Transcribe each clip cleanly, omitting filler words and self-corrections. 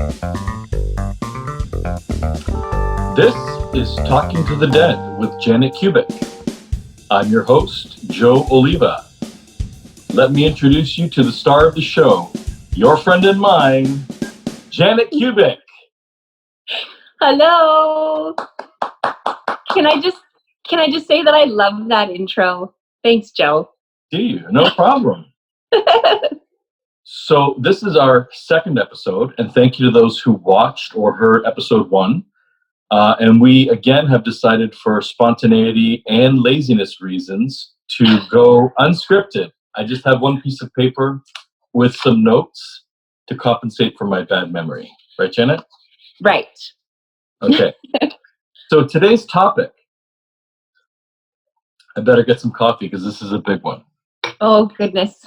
This is Talking to the Dead with Janet Kubik. I'm your host, Joe Oliva. Let me introduce you to the star of the show, your friend and mine, Janet Kubik. Hello. Can I just say that I love that intro? Thanks, Joe. Do you? No problem. So this is our second episode, and thank you to those who watched or heard episode 1. And we, again, have decided for spontaneity and laziness reasons to go unscripted. I just have one piece of paper with some notes to compensate for my bad memory. Right, Janet? Right. Okay. So today's topic, I better get some coffee because this is a big one. Oh, goodness.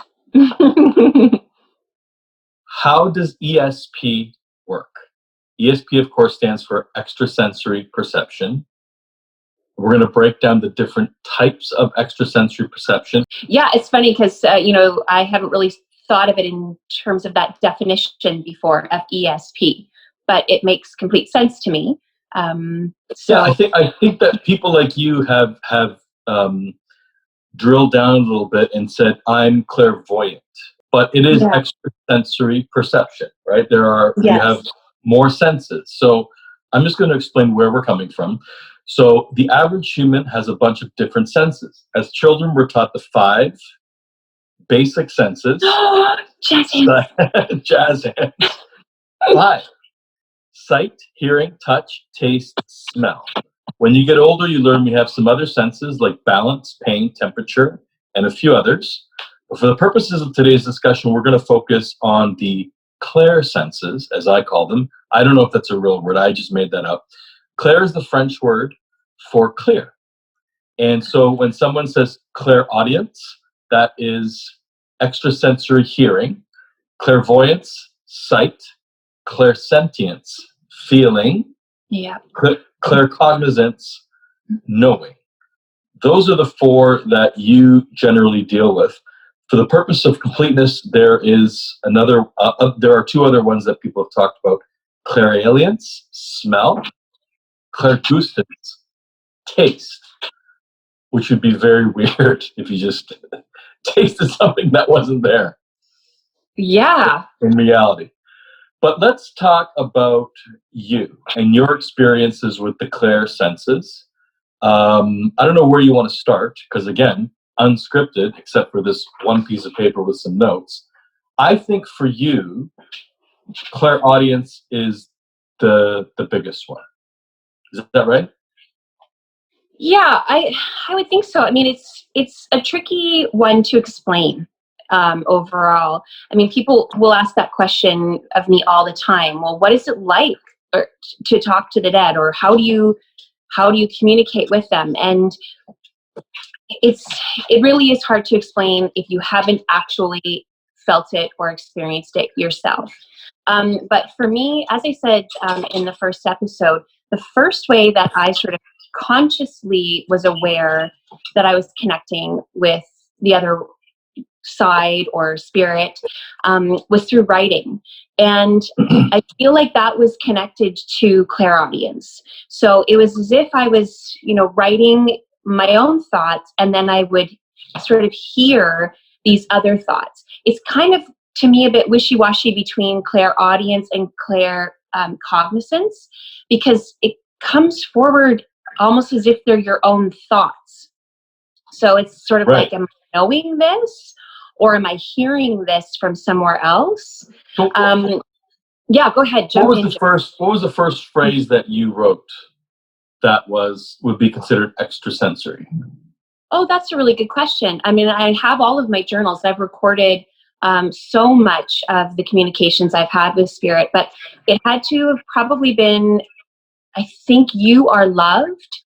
How does ESP work? ESP, of course, stands for extrasensory perception. We're going to break down the different types of extrasensory perception. Yeah, it's funny because, I haven't really thought of it in terms of that definition before of ESP, but it makes complete sense to me. Yeah, I think that people like you have drilled down a little bit and said, I'm clairvoyant. But it is extrasensory perception, right? You have more senses. So I'm just going to explain where we're coming from. So the average human has a bunch of different senses. As children, we're taught the 5 basic senses. Jazz hands. Jazz hands. 5. Sight, hearing, touch, taste, smell. When you get older, you learn we have some other senses like balance, pain, temperature, and a few others. But for the purposes of today's discussion, we're going to focus on the clairsenses, as I call them. I don't know if that's a real word. I just made that up. Clair is the French word for clear. And so when someone says clairaudience, that is extrasensory hearing, clairvoyance, sight, clairsentience, feeling, claircognizance, knowing. Those are the 4 that you generally deal with. For the purpose of completeness, there are 2 other ones that people have talked about: clairalience, smell; clairgustance, taste, which would be very weird if you just tasted something that wasn't there. Yeah. In reality. But let's talk about you and your experiences with the clairsenses. I don't know where you want to start, because again, unscripted, except for this one piece of paper with some notes. I think for you, clairaudience is the biggest one. Is that right? Yeah, I would think so. I mean, it's a tricky one to explain overall. I mean, people will ask that question of me all the time. Well, what is it like to talk to the dead, or how do you communicate with them? And it really is hard to explain if you haven't actually felt it or experienced it yourself. But for me, as I said in the first episode, the first way that I sort of consciously was aware that I was connecting with the other side or spirit was through writing. And I feel like that was connected to clairaudience. So it was as if I was, writing my own thoughts, and then I would sort of hear these other thoughts. It's kind of, to me, a bit wishy-washy between clairaudience and claircognizance, because it comes forward almost as if they're your own thoughts. So it's sort of like, am I knowing this, or am I hearing this from somewhere else? Yeah, go ahead. What was the first phrase that you wrote that would be considered extrasensory? Oh, that's a really good question. I mean, I have all of my journals. I've recorded so much of the communications I've had with spirit, but it had to have probably been, I think, you are loved,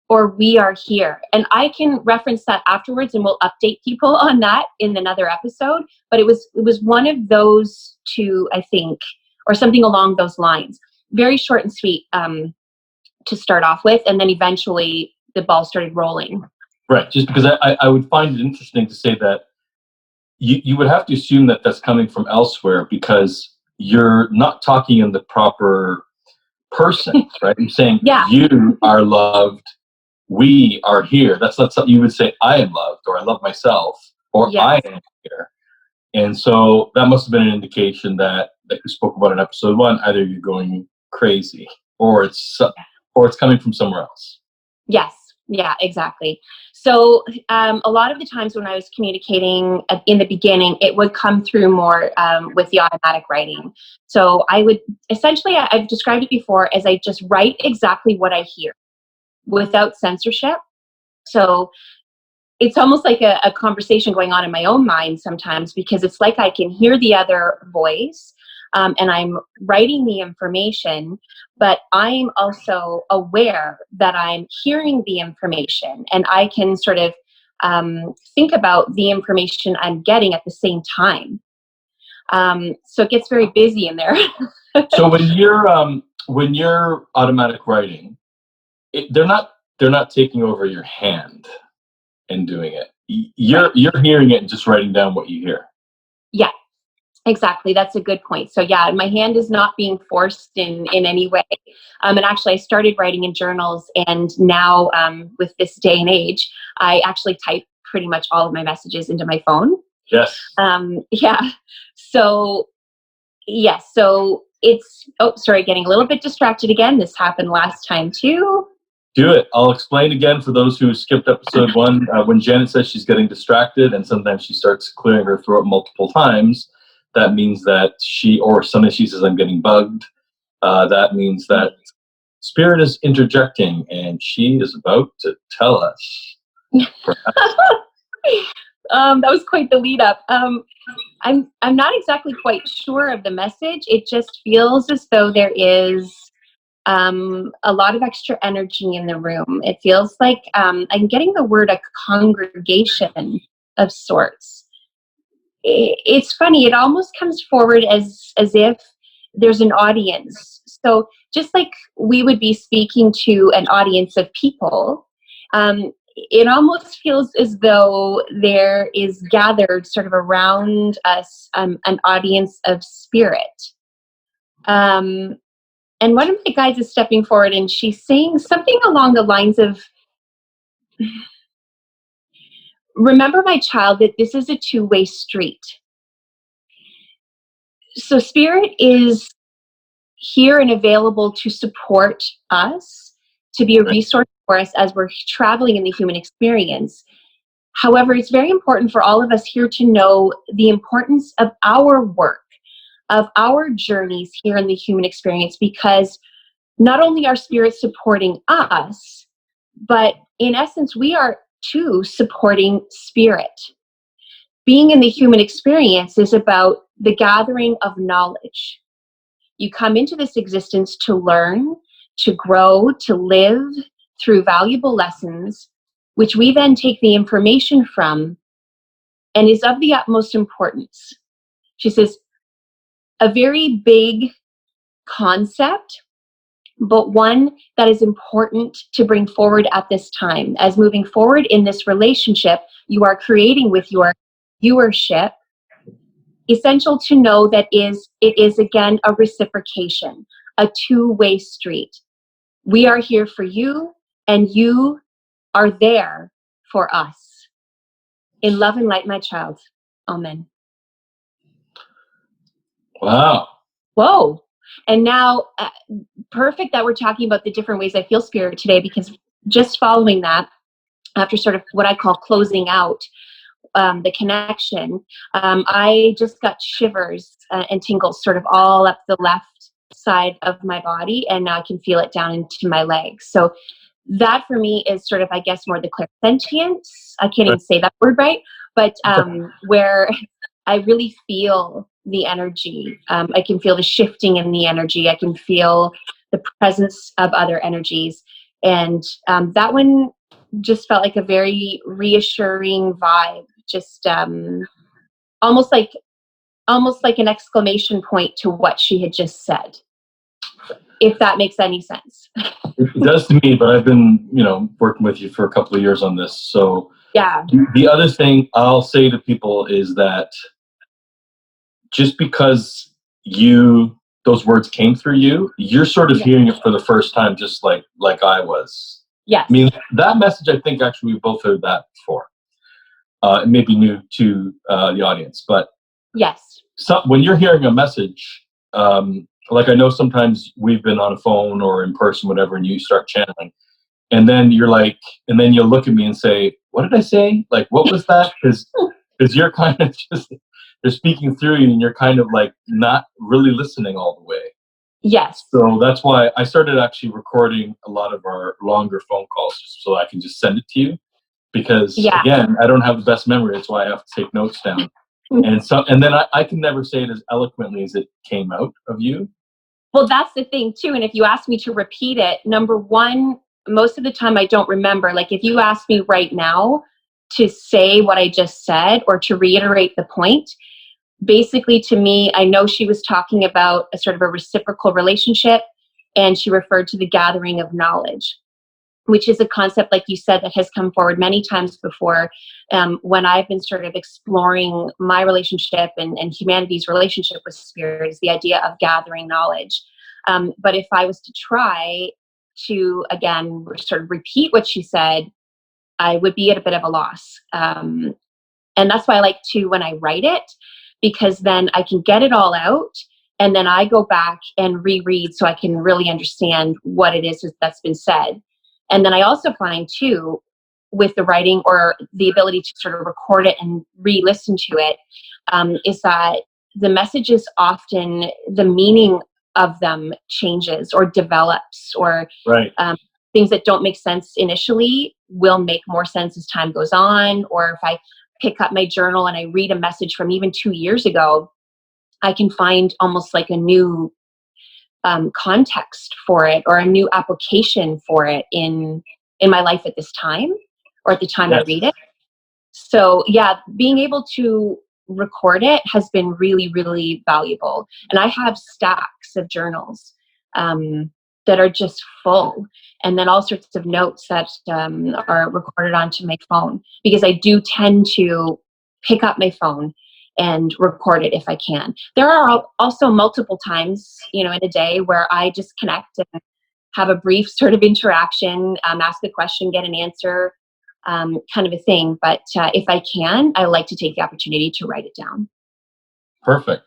or we are here. And I can reference that afterwards, and we'll update people on that in another episode. But it was one of those 2, I think, or something along those lines. Very short and sweet to start off with, and then eventually the ball started rolling. Right, just because I would find it interesting to say that you would have to assume that that's coming from elsewhere, because you're not talking in the proper person, right? You're saying Yeah. you are loved, we are here. That's not something you would say, I am loved, or I love myself, or Yes. I am here. And so that must have been an indication that we spoke about in episode 1, either you're going crazy or it's coming from somewhere else. Yes. Yeah, exactly. So a lot of the times when I was communicating in the beginning, it would come through more with the automatic writing. So I would essentially, I've described it before as I just write exactly what I hear without censorship. So it's almost like a conversation going on in my own mind sometimes, because it's like I can hear the other voice, and I'm writing the information, but I'm also aware that I'm hearing the information, and I can sort of think about the information I'm getting at the same time. So it gets very busy in there. So when you're automatic writing, they're not taking over your hand and doing it. You're hearing it and just writing down what you hear. Yeah, exactly. That's a good point. So yeah, my hand is not being forced in any way. And actually I started writing in journals, and now with this day and age, I actually type pretty much all of my messages into my phone. Yes. Yeah. So yes. So it's, oh, sorry, getting a little bit distracted again. This happened last time too. Do it. I'll explain again for those who skipped episode 1. When Janet says she's getting distracted and sometimes she starts clearing her throat multiple times, that means that or sometimes she says, I'm getting bugged. That means that Spirit is interjecting and she is about to tell us. That was quite the lead up. I'm not exactly quite sure of the message. It just feels as though there is a lot of extra energy in the room. It feels like I'm getting the word a congregation of sorts. It's funny. It almost comes forward as if there's an audience. So just like we would be speaking to an audience of people, it almost feels as though there is gathered sort of around us an audience of spirit. And one of my guides is stepping forward, and she's saying something along the lines of, remember, my child, that this is a two-way street. So spirit is here and available to support us, to be a resource for us as we're traveling in the human experience. However, it's very important for all of us here to know the importance of our work, of our journeys here in the human experience, because not only are spirits supporting us, but in essence, we are too supporting spirit. Being in the human experience is about the gathering of knowledge. You come into this existence to learn, to grow, to live through valuable lessons, which we then take the information from and is of the utmost importance. She says, a very big concept, but one that is important to bring forward at this time. As moving forward in this relationship you are creating with your viewership, essential to know that it is again a reciprocation, a two-way street. We are here for you, and you are there for us. In love and light, my child. Amen. Wow. Whoa. And now, perfect that we're talking about the different ways I feel spirit today, because just following that, after sort of what I call closing out the connection, I just got shivers and tingles sort of all up the left side of my body, and now I can feel it down into my legs. So that for me is sort of, I guess, more the clairsentience. I can't even say that word right, but where I really feel the energy. I can feel the shifting in the energy. I can feel the presence of other energies. And that one just felt like a very reassuring vibe. Just almost like an exclamation point to what she had just said, if that makes any sense. It does to me, but I've been, working with you for a couple of years on this. So yeah. The other thing I'll say to people is that just because those words came through you, you're sort of hearing it for the first time, just like I was. Yes. I mean, that message, I think actually we both heard that before. It may be new to the audience, but yes. So when you're hearing a message, like I know sometimes we've been on a phone or in person, whatever, and you start channeling, and then you're like, and then you'll look at me and say, "What did I say? Like, what was that?" Because you're kind of just they're speaking through you, and you're kind of like not really listening all the way. Yes. So that's why I started actually recording a lot of our longer phone calls, just so I can just send it to you. Because again, I don't have the best memory. That's why I have to take notes down. And then I can never say it as eloquently as it came out of you. Well, that's the thing too. And if you ask me to repeat it, number one, most of the time I don't remember. Like if you ask me right now to say what I just said or to reiterate the point, basically to me, I know she was talking about a sort of a reciprocal relationship, and she referred to the gathering of knowledge, which is a concept, like you said, that has come forward many times before when I've been sort of exploring my relationship and humanity's relationship with spirit, is the idea of gathering knowledge. But if I was to try to, again, sort of repeat what she said, I would be at a bit of a loss. And that's why I like to, when I write it, because then I can get it all out and then I go back and reread so I can really understand what it is that's been said. And then I also find too, with the writing or the ability to sort of record it and re-listen to it, is that the messages often, the meaning of them changes or develops, or things that don't make sense initially will make more sense as time goes on. Or if I pick up my journal and I read a message from even 2 years ago, I can find almost like a new context for it or a new application for it in my life at this time or at the time I read it. So yeah, being able to record it has been really, really valuable. And I have stacks of journals that are just full, and then all sorts of notes that are recorded onto my phone, because I do tend to pick up my phone and record it if I can. There are also multiple times, in a day where I just connect and have a brief sort of interaction, ask a question, get an answer, kind of a thing. But if I can, I like to take the opportunity to write it down. Perfect.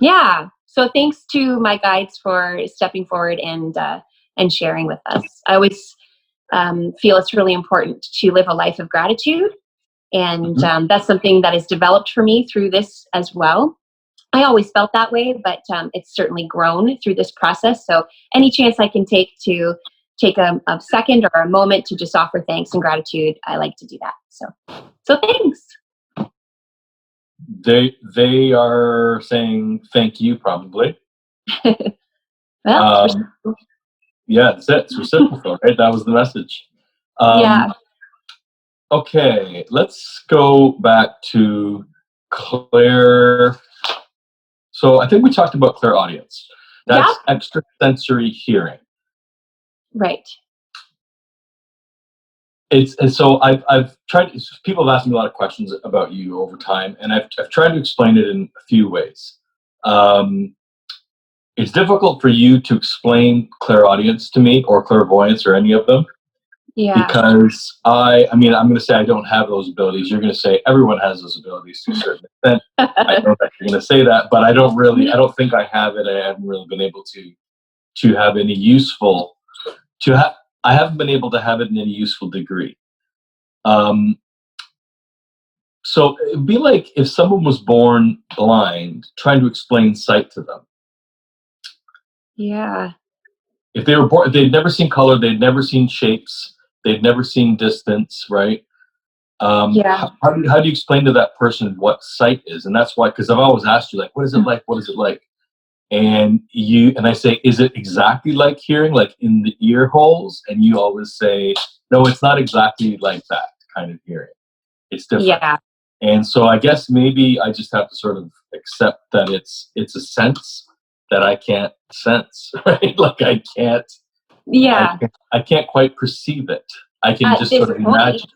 Yeah. So thanks to my guides for stepping forward and sharing with us. I always feel it's really important to live a life of gratitude. And that's something that has developed for me through this as well. I always felt that way, but it's certainly grown through this process. So any chance I can take to take a second or a moment to just offer thanks and gratitude, I like to do that. So thanks. They are saying thank you, probably. Well, yeah, it's reciprocal, right? That was the message. Yeah. Okay, let's go back to Claire. So I think we talked about clairaudience. That's extrasensory hearing. Right. And so I've tried. People have asked me a lot of questions about you over time, and I've tried to explain it in a few ways. It's difficult for you to explain clairaudience to me, or clairvoyance, or any of them. Yeah. Because I'm going to say I don't have those abilities. You're going to say everyone has those abilities to a certain extent. I know that you're going to say that, but I don't think I have it. I haven't really been able to have any useful, I haven't been able to have it in any useful degree. So it'd be like if someone was born blind, trying to explain sight to them. Yeah. If they were born, they'd never seen color, they'd never seen shapes, they'd never seen distance, right? How do you explain to that person what sight is? And that's why, because I've always asked you, like, what is it like? What is it like? And I say, is it exactly like hearing, like in the ear holes? And you always say, no, it's not exactly like that kind of hearing. It's different. Yeah. And so I guess maybe I just have to sort of accept that it's a sense that I can't sense, right? Like I can't. Yeah. I can't quite perceive it. I can just sort of imagine.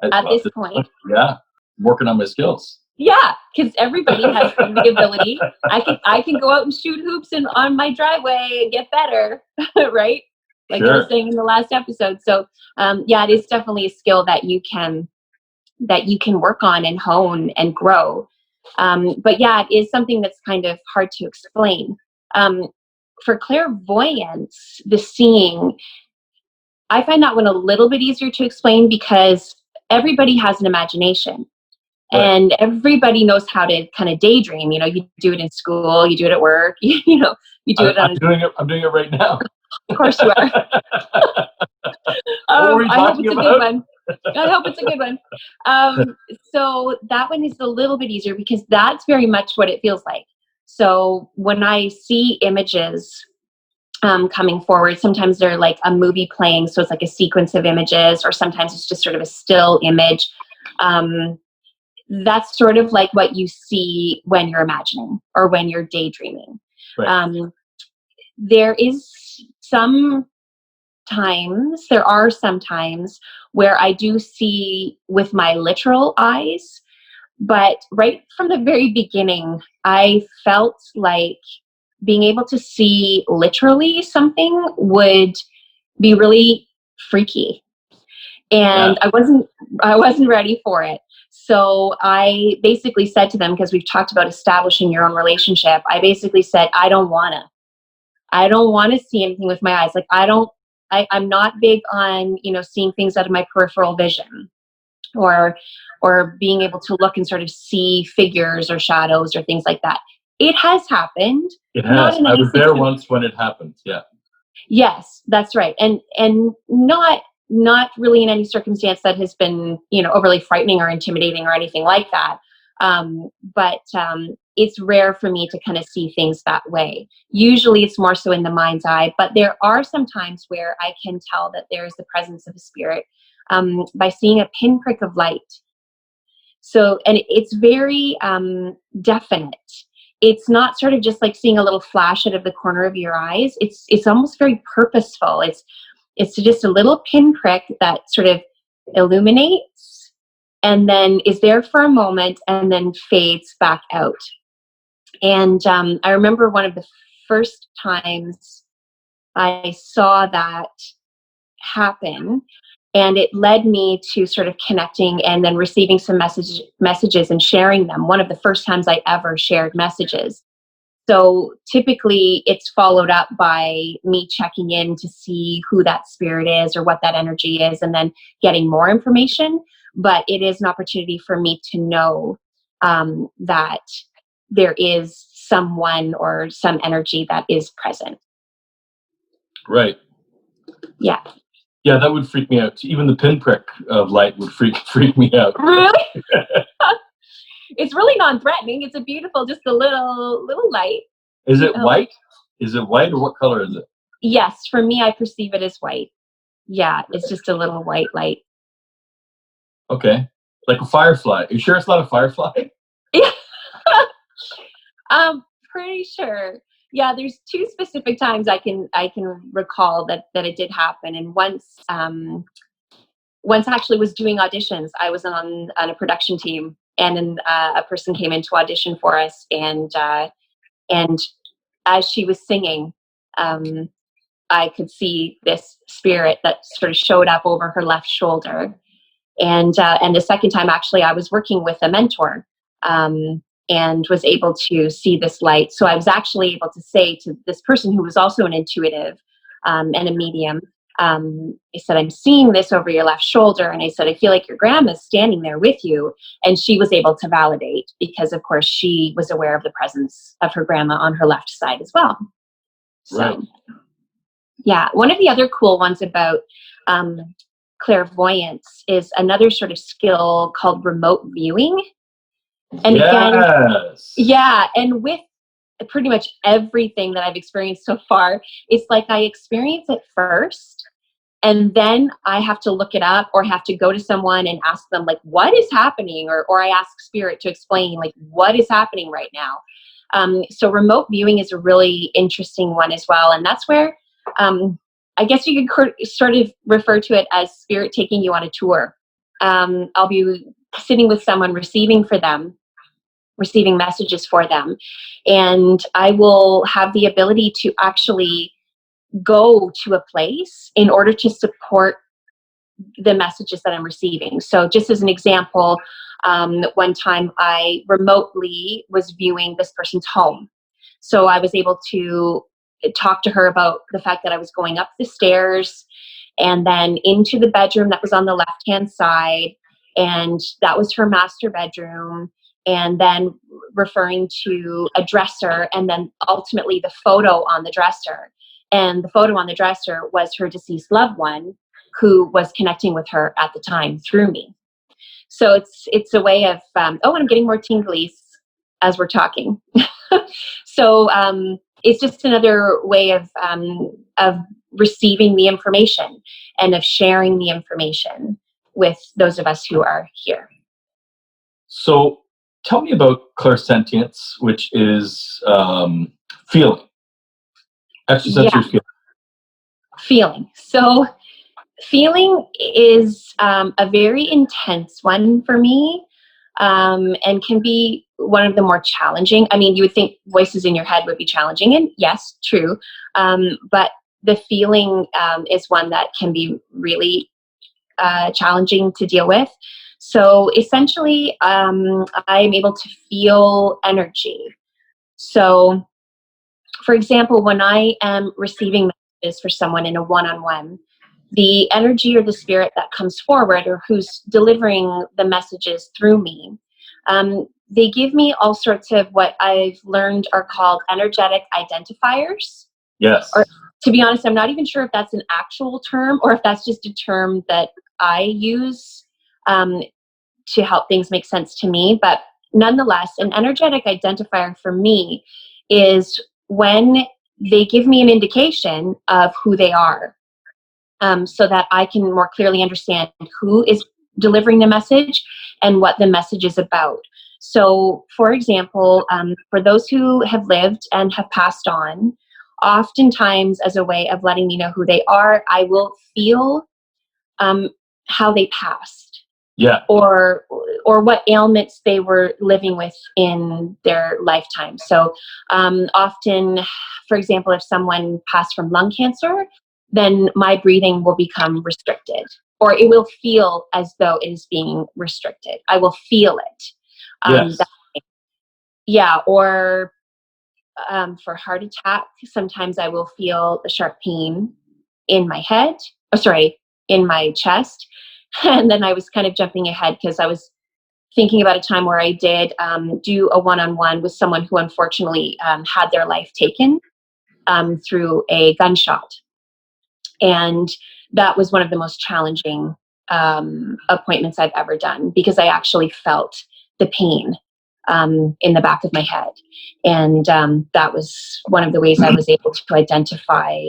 At this point. Yeah. I'm working on my skills. Yeah, because everybody has the ability. I can go out and shoot hoops on my driveway and get better, right? Like I was Sure. saying in the last episode. So yeah, it is definitely a skill that you can work on and hone and grow. But yeah, it is something that's kind of hard to explain. For clairvoyance, the seeing, I find that one a little bit easier to explain because everybody has an imagination. Right. And everybody knows how to kind of daydream. You know, you do it in school, you do it at work, you know, you do it on I'm doing it right now. Of course you are. What were we I hope talking it's a about? good one. I hope it's a good one. So that one is a little bit easier because that's very much what it feels like. So when I see images coming forward, sometimes they're like a movie playing, so it's like a sequence of images, or sometimes it's just sort of a still image. That's sort of like what you see when you're imagining or when you're daydreaming. Right. There are some times where I do see with my literal eyes, but right from the very beginning, I felt like being able to see literally something would be really freaky. And Yeah. I wasn't ready for it. So I basically said to them, because we've talked about establishing your own relationship, I basically said, I don't want to see anything with my eyes. Like I'm not big on, seeing things out of my peripheral vision, or being able to look and sort of see figures or shadows or things like that. It has happened. It Not has. in I any was there once when it happened. Yeah. Yes, that's right. And not really in any circumstance that has been, overly frightening or intimidating or anything like that. But it's rare for me to kind of see things that way. Usually it's more so in the mind's eye, but there are some times where I can tell that there is the presence of a spirit by seeing a pinprick of light. So, and it's very definite. It's not sort of just like seeing a little flash out of the corner of your eyes. It's almost very purposeful. It's just a little pinprick that sort of illuminates and then is there for a moment and then fades back out. And I remember one of the first times I saw that happen, and it led me to sort of connecting and then receiving some messages and sharing them. One of the first times I ever shared messages. So typically it's followed up by me checking in to see who that spirit is or what that energy is, and then getting more information. But it is an opportunity for me to know that there is someone or some energy that is present. Right. Yeah. Yeah, that would freak me out. Even the pinprick of light would freak me out. Really? It's really non-threatening. It's a beautiful, just a little light. Is it white? Is it white, or what color is it? Yes, for me, I perceive it as white. Yeah, it's just a little white light. Okay. Like a firefly. Are you sure it's not a firefly? Yeah. Pretty sure. Yeah, there's two specific times I can recall that it did happen, and once actually was doing auditions. I was on a production team, and then a person came in to audition for us, and as she was singing, I could see this spirit that sort of showed up over her left shoulder. And the second time, actually, I was working with a mentor and was able to see this light. So I was actually able to say to this person who was also an intuitive and a medium, I said, I'm seeing this over your left shoulder. And I said, I feel like your grandma's standing there with you. And she was able to validate because, of course, she was aware of the presence of her grandma on her left side as well. So, right. Yeah. One of the other cool ones about clairvoyance is another sort of skill called remote viewing. And yes. Yeah. And with pretty much everything that I've experienced so far, it's like I experience it first, and then I have to look it up or have to go to someone and ask them, like, what is happening? Or I ask spirit to explain, like, what is happening right now? So remote viewing is a really interesting one as well. And that's where I guess you could sort of refer to it as spirit taking you on a tour. I'll be sitting with someone, receiving for them, receiving messages for them. And I will have the ability to actually go to a place in order to support the messages that I'm receiving. So just as an example, one time I remotely was viewing this person's home. So I was able to talk to her about the fact that I was going up the stairs and then into the bedroom that was on the left-hand side, and that was her master bedroom, and then referring to a dresser, and then ultimately the photo on the dresser. And the photo on the dresser was her deceased loved one who was connecting with her at the time through me. So it's a way of, oh, and I'm getting more tinglies as we're talking. So it's just another way of receiving the information and of sharing the information with those of us who are here. So tell me about clairsentience, which is feeling, extrasensory feeling. Feeling. So feeling is a very intense one for me, and can be one of the more challenging. I mean, you would think voices in your head would be challenging, and yes, true. But the feeling is one that can be really challenging to deal with. So essentially, I'm able to feel energy. So, for example, when I am receiving messages for someone in a one-on-one, the energy or the spirit that comes forward, or who's delivering the messages through me, they give me all sorts of what I've learned are called energetic identifiers. Yes. Or, to be honest, I'm not even sure if that's an actual term or if that's just a term that I use to help things make sense to me. But nonetheless, an energetic identifier for me is when they give me an indication of who they are, so that I can more clearly understand who is delivering the message and what the message is about. So, for example, for those who have lived and have passed on, oftentimes as a way of letting me know who they are, I will feel how they passed. Yeah. Or what ailments they were living with in their lifetime. So often, for example, if someone passed from lung cancer, then my breathing will become restricted, or it will feel as though it is being restricted. I will feel it. Yes. Yeah, or for heart attack, sometimes I will feel a sharp pain in my head, in my chest. And then I was kind of jumping ahead because I was thinking about a time where I did do a one-on-one with someone who unfortunately had their life taken through a gunshot. And that was one of the most challenging appointments I've ever done, because I actually felt the pain in the back of my head. And that was one of the ways I was able to identify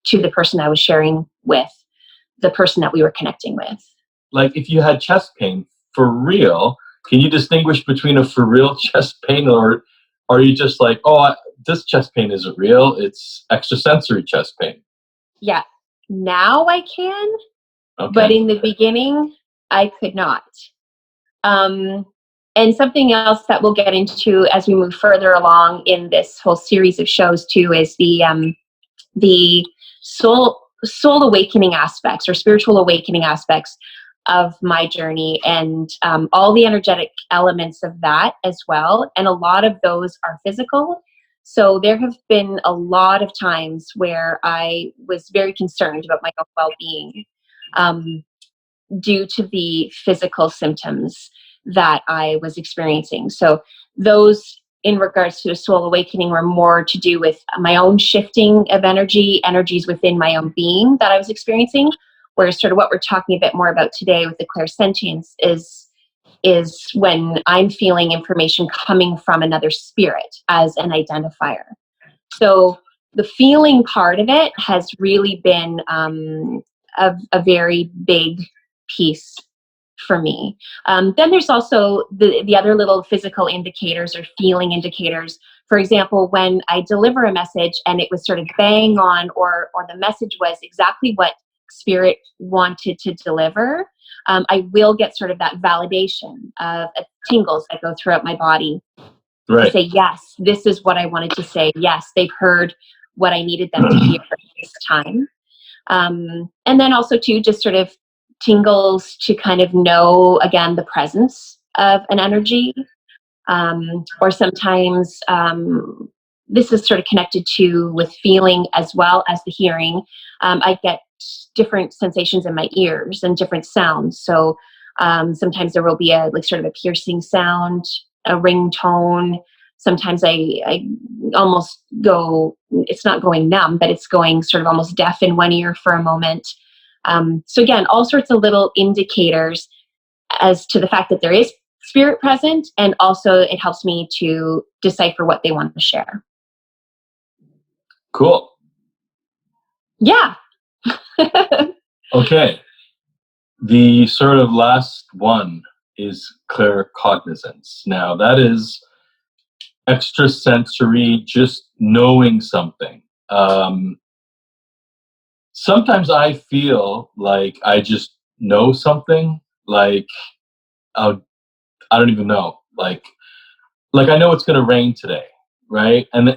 to the person I was sharing with, the person that we were connecting with. Like if you had chest pain for real, can you distinguish between a for real chest pain, or are you just like, oh, this chest pain isn't real, it's extrasensory chest pain? Yeah, now I can, Okay. but in the beginning, I could not. And something else that we'll get into as we move further along in this whole series of shows too is the soul awakening aspects, or spiritual awakening aspects of my journey, and all the energetic elements of that as well. And a lot of those are physical. So there have been a lot of times where I was very concerned about my own well-being due to the physical symptoms that I was experiencing. So those, in regards to a soul awakening, were more to do with my own shifting of energies within my own being that I was experiencing. Whereas sort of what we're talking a bit more about today with the clairsentience is when I'm feeling information coming from another spirit as an identifier. So the feeling part of it has really been a very big piece for me. Then there's also the other little physical indicators or feeling indicators. For example, when I deliver a message and it was sort of bang on, or the message was exactly what spirit wanted to deliver, I will get sort of that validation of tingles that go throughout my body to say, yes, this is what I wanted to say. Yes, they've heard what I needed them to hear at this time. And then also too, just sort of tingles to kind of know, again, the presence of an energy. Or sometimes this is sort of connected to with feeling as well as the hearing. I get different sensations in my ears and different sounds. So sometimes there will be a like sort of a piercing sound, a ringtone. Sometimes I almost go, it's not going numb, but it's going sort of almost deaf in one ear for a moment. So again, all sorts of little indicators as to the fact that there is spirit present, and also it helps me to decipher what they want to share. Cool. Yeah. Okay. The sort of last one is claircognizance. Now, that is extrasensory, just knowing something. Sometimes I feel like I just know something, like I don't even know, like I know it's going to rain today, right? And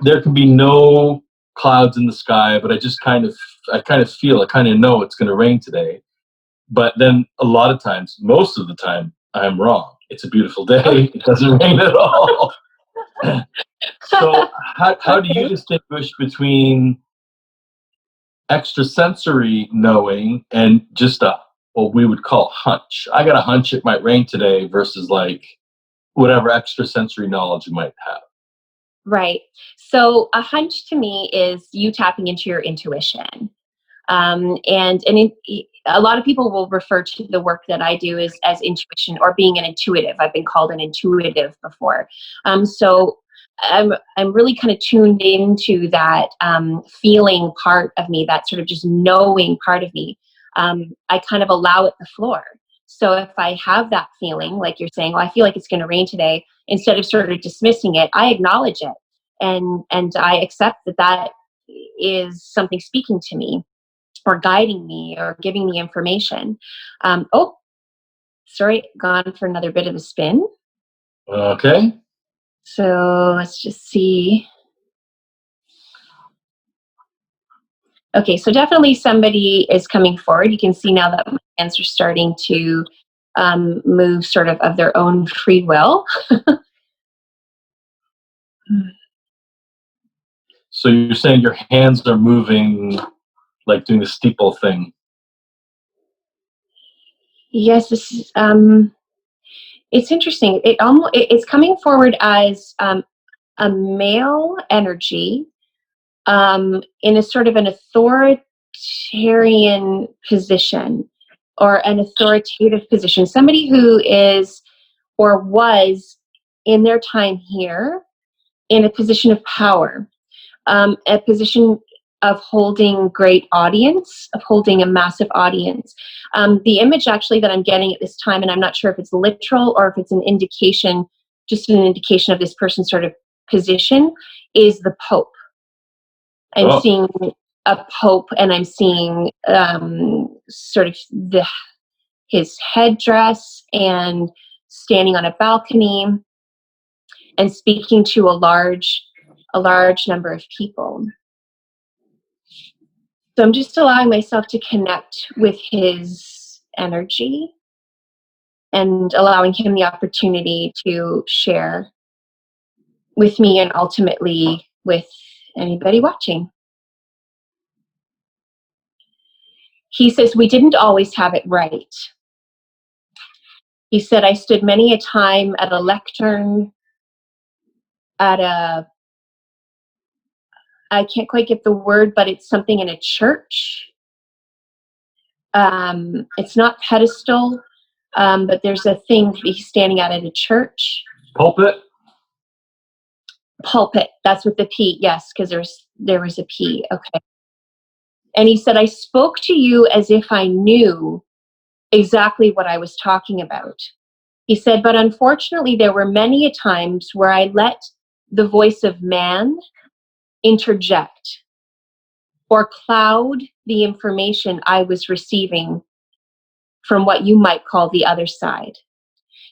there can be no clouds in the sky, but I kind of know it's going to rain today. But then a lot of times, most of the time, I'm wrong. It's a beautiful day. It doesn't rain at all. So how do you distinguish between extrasensory knowing and just what we would call hunch? I got a hunch it might rain today versus like whatever extrasensory knowledge you might have. Right. So a hunch to me is you tapping into your intuition. A lot of people will refer to the work that I do as intuition or being an intuitive. I've been called an intuitive before. So I'm really kind of tuned into that feeling part of me, that sort of just knowing part of me. I kind of allow it the floor. So if I have that feeling, like you're saying, I feel like it's going to rain today, instead of sort of dismissing it, I acknowledge it and I accept that is something speaking to me, or guiding me, or giving me information. Sorry, gone for another bit of a spin. Okay. So let's just see. Okay, so definitely somebody is coming forward. You can see now that my hands are starting to move sort of their own free will. So you're saying your hands are moving, like doing the steeple thing. Yes, this is, it's interesting. It's coming forward as a male energy in a sort of an authoritarian position, or an authoritative position. Somebody who is or was in their time here in a position of power, a position of holding great audience, of holding a massive audience. The image actually that I'm getting at this time, and I'm not sure if it's literal or if it's an indication, just an indication of this person's sort of position, is the Pope. I'm seeing a Pope, and I'm seeing sort of his headdress, and standing on a balcony and speaking to a large number of people. So I'm just allowing myself to connect with his energy and allowing him the opportunity to share with me, and ultimately with anybody watching. He says, "We didn't always have it right." He said, "I stood many a time at a lectern, I can't quite get the word, but it's something in a church. It's not pedestal, but there's a thing he's standing at a church." Pulpit? Pulpit, that's with the P, yes, because there was a P, okay. And he said, "I spoke to you as if I knew exactly what I was talking about." He said, "But unfortunately, there were many a times where I let the voice of man interject or cloud the information I was receiving from what you might call the other side.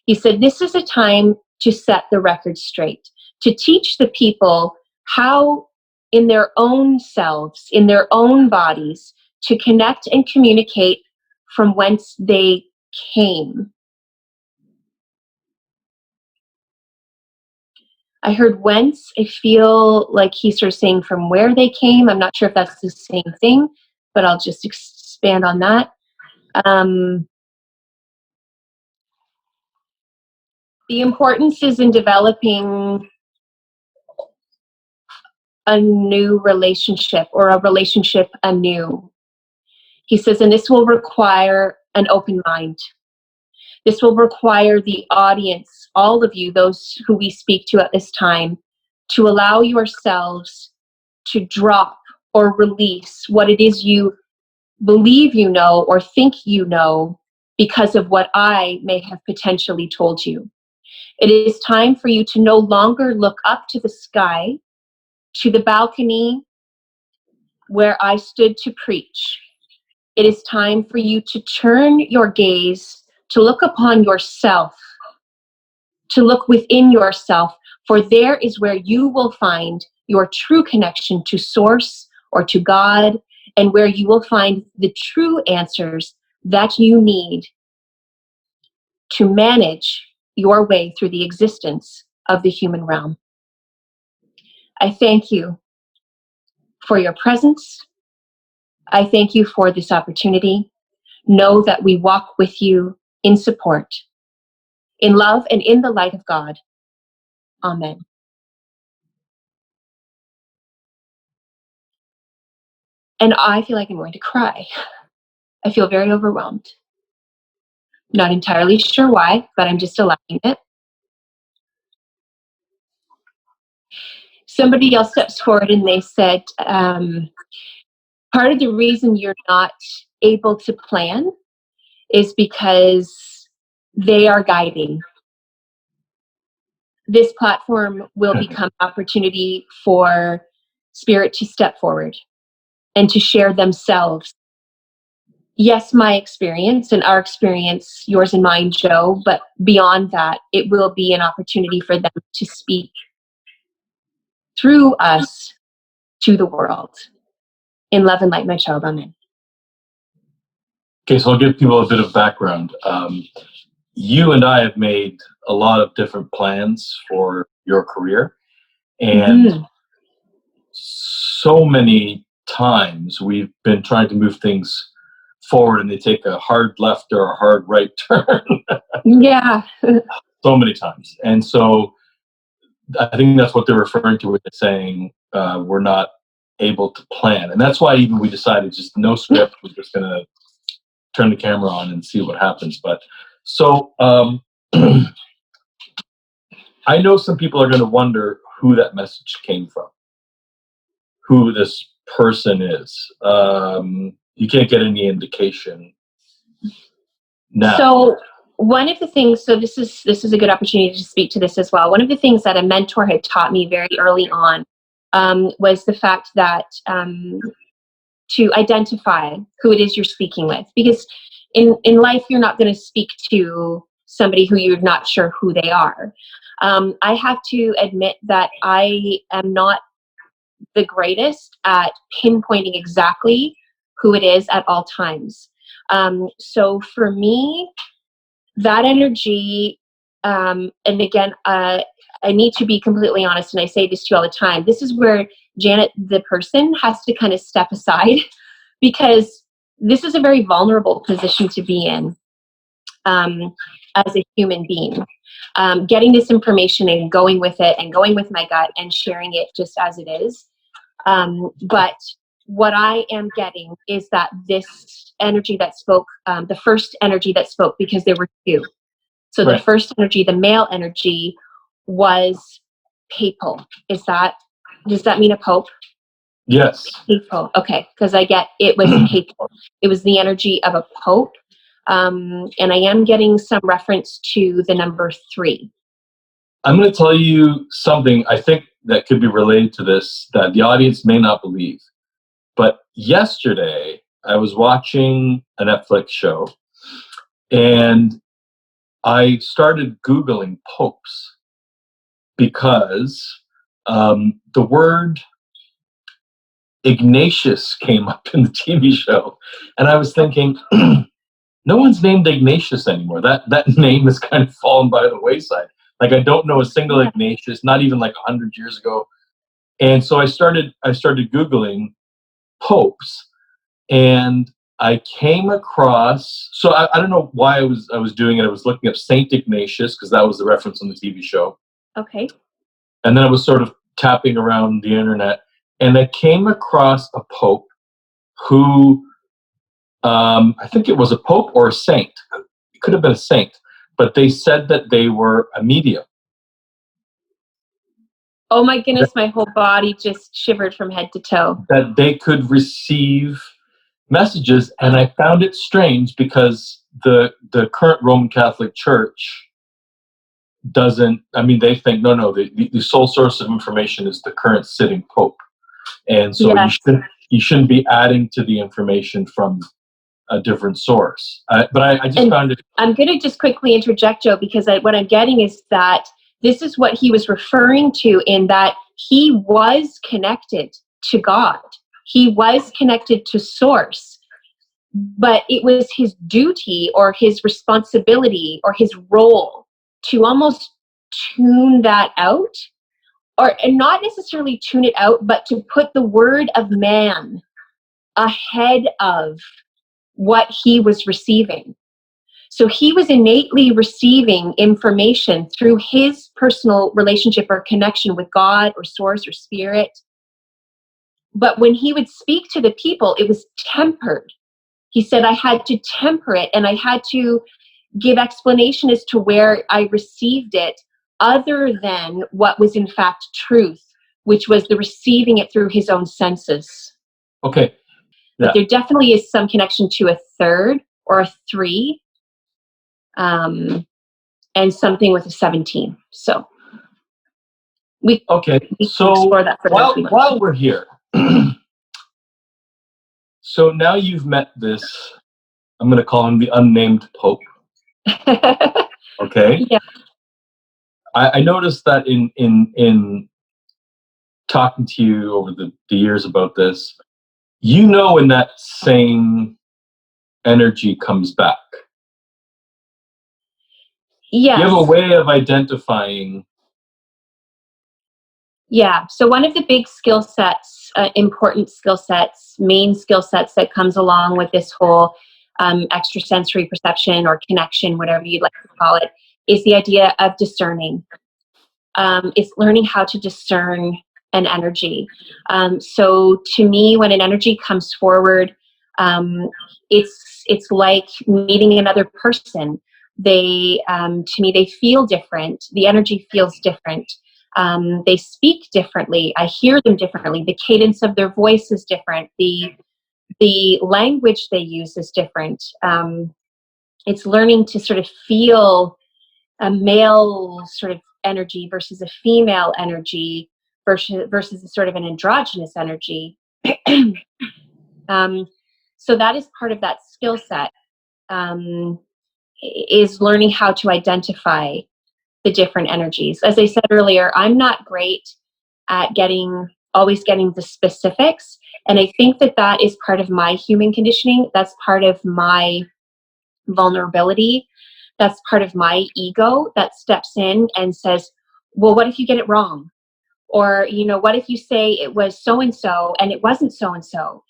He said, this is a time to set the record straight, to teach the people how in their own selves, in their own bodies, to connect and communicate from whence they came. I heard whence. I feel like he's sort of saying from where they came. I'm not sure if that's the same thing, but I'll just expand on that. The importance is in developing a new relationship, or a relationship anew. He says, and this will require an open mind. This will require the audience, all of you, those who we speak to at this time, to allow yourselves to drop or release what it is you believe you know or think you know because of what I may have potentially told you. It is time for you to no longer look up to the sky, to the balcony where I stood to preach. It is time for you to turn your gaze, to look upon yourself, to look within yourself, for there is where you will find your true connection to Source or to God, and where you will find the true answers that you need to manage your way through the existence of the human realm. I thank you for your presence. I thank you for this opportunity. Know that we walk with you in support, in love, and in the light of God. Amen. And I feel like I'm going to cry. I feel very overwhelmed. Not entirely sure why, but I'm just allowing it. Somebody else steps forward and they said, part of the reason you're not able to plan is because they are guiding. This platform will become an opportunity for Spirit to step forward and to share themselves. Yes, my experience and our experience, yours and mine, Joe, but beyond that, it will be an opportunity for them to speak through us to the world. In love and light, my child, amen. Okay, so I'll give people a bit of background. You and I have made a lot of different plans for your career, and so many times we've been trying to move things forward and they take a hard left or a hard right turn. Yeah. So many times. And so I think that's what they're referring to with saying we're not able to plan. And that's why even we decided just no script, we're just going to turn the camera on and see what happens. But so I know some people are going to wonder who that message came from, who this person is. You can't get any indication now. So one of the things, so this is a good opportunity to speak to this as well. One of the things that a mentor had taught me very early on was the fact that to identify who it is you're speaking with, because in life you're not going to speak to somebody who you're not sure who they are. I have to admit that I am not the greatest at pinpointing exactly who it is at all times. So for me, that energy, and again, I need to be completely honest, and I say this to you all the time, this is where Janet, the person, has to kind of step aside because this is a very vulnerable position to be in as a human being. Getting this information and going with it and going with my gut and sharing it just as it is. But what I am getting is that this energy that spoke, the first energy that spoke, because there were two. So the first energy, the male energy, was papal. Does that mean a pope? Yes. Papal. Okay, because I get it was papal. It was the energy of a pope. And I am getting some reference to the number 3. I'm going to tell you something I think that could be related to this that the audience may not believe. But yesterday, I was watching a Netflix show, And I started Googling popes because the word Ignatius came up in the TV show. And I was thinking, no one's named Ignatius anymore. That name has kind of fallen by the wayside. Like, I don't know a single Ignatius, not even like 100 years ago. And so I started Googling popes, and I came across, so I don't know why I was doing it. I was looking up Saint Ignatius because that was the reference on the TV show. Okay. And then I was sort of tapping around the internet, and I came across a pope who, I think it was a pope or a saint. It could have been a saint, but they said that they were a medium. Oh my goodness, my whole body just shivered from head to toe. That they could receive messages, and I found it strange because the current Roman Catholic Church doesn't. I mean, they think no, the sole source of information is the current sitting pope, and so you shouldn't be adding to the information from a different source. But I just found it. I'm going to just quickly interject, Joe, because what I'm getting is that this is what he was referring to, in that he was connected to God. He was connected to source, but it was his duty or his responsibility or his role to almost tune that out, and not necessarily tune it out, but to put the word of man ahead of what he was receiving. So he was innately receiving information through his personal relationship or connection with God or source or spirit. But when he would speak to the people, it was tempered. He said, I had to temper it, and I had to give explanation as to where I received it, other than what was in fact truth, which was the receiving it through his own senses. Okay. Yeah. But there definitely is some connection to a third or a 3, and something with a 17. So we explore that further. While we're here, so now you've met this, I'm going to call him the unnamed Pope. Okay. Yeah. I noticed that in talking to you over the years about this, when that same energy comes back. Yes. You have a way of identifying. Yeah. So one of the big skill sets, important skill sets, main skill sets that comes along with this whole extrasensory perception or connection, whatever you'd like to call it, is the idea of discerning. It's learning how to discern an energy. So to me, when an energy comes forward, it's like meeting another person. To me, they feel different. The energy feels different. They speak differently. I hear them differently. The cadence of their voice is different. The language they use is different. It's learning to sort of feel a male sort of energy versus a female energy versus a sort of an androgynous energy. So that is part of that skill set, is learning how to identify the different energies. As I said earlier, I'm not great at always getting the specifics. And I think that is part of my human conditioning. That's part of my vulnerability. That's part of my ego that steps in and says, well, what if you get it wrong? Or, what if you say it was so-and-so and it wasn't so-and-so?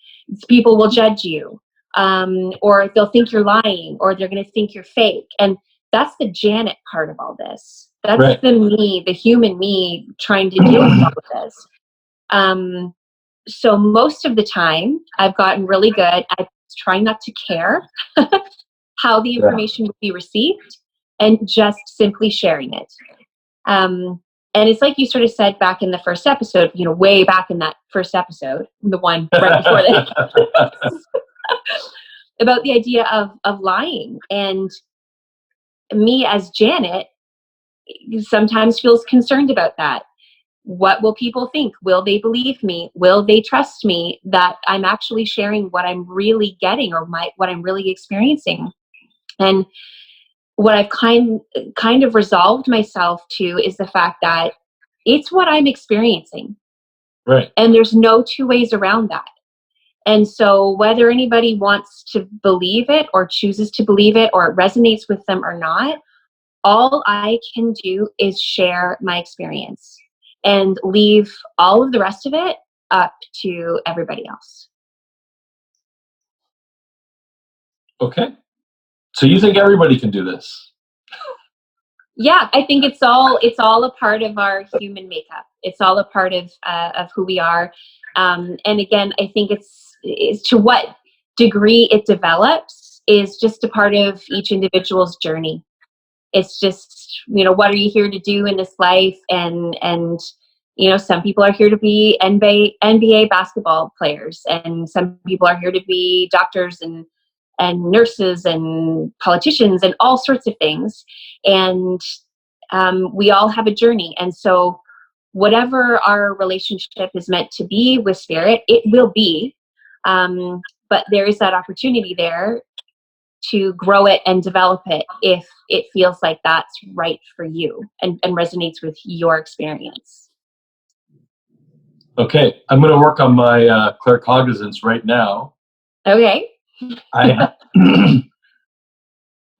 People will judge you. Or they'll think you're lying, or they're going to think you're fake. And that's the Janet part of all this. That's right. The human me trying to deal with all of this. So most of the time, I've gotten really good at trying not to care how the information will be received, and just simply sharing it. And it's like you sort of said back in the first episode, way back in that first episode, the one right before this, about the idea of lying. And me as Janet sometimes feels concerned about that. What will people think? Will they believe me? Will they trust me that I'm actually sharing what I'm really getting, or what I'm really experiencing? And what I've kind of resolved myself to is the fact that it's what I'm experiencing. Right. And there's no two ways around that. And so whether anybody wants to believe it or chooses to believe it or it resonates with them or not, all I can do is share my experience and leave all of the rest of it up to everybody else. Okay. So you think everybody can do this? Yeah, I think it's all a part of our human makeup. It's all a part of who we are. And again, I think it's to what degree it develops is just a part of each individual's journey. It's just, what are you here to do in this life? And some people are here to be NBA basketball players, and some people are here to be doctors and nurses and politicians and all sorts of things. And we all have a journey. And so whatever our relationship is meant to be with spirit, it will be. But there is that opportunity there to grow it and develop it if it feels like that's right for you and resonates with your experience. Okay, I'm going to work on my claircognizance right now. Okay. I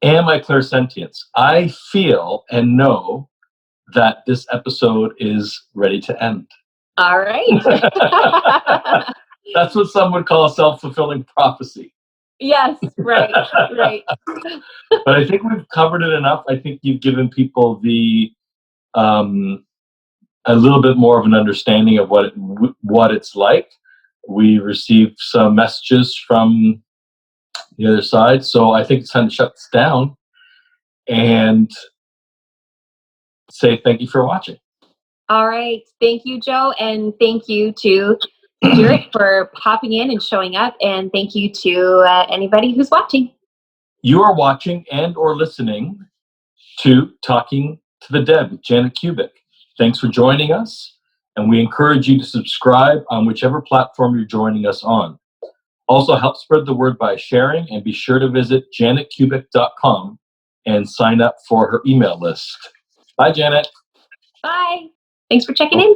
am my clairsentience. I feel and know that this episode is ready to end. All right. That's what some would call a self-fulfilling prophecy. Yes, right. But I think we've covered it enough. I think you've given people the a little bit more of an understanding of what it's like. We received some messages from the other side, so I think it's time to shut this down and say thank you for watching. All right. Thank you, Joe. And thank you to Spirit for popping in and showing up. And thank you to anybody who's watching. You are watching and or listening to Talking to the Dead with Janet Kubik. Thanks for joining us, and we encourage you to subscribe on whichever platform you're joining us on. Also, help spread the word by sharing, and be sure to visit janetkubik.com and sign up for her email list. Bye, Janet. Bye. Thanks for checking in.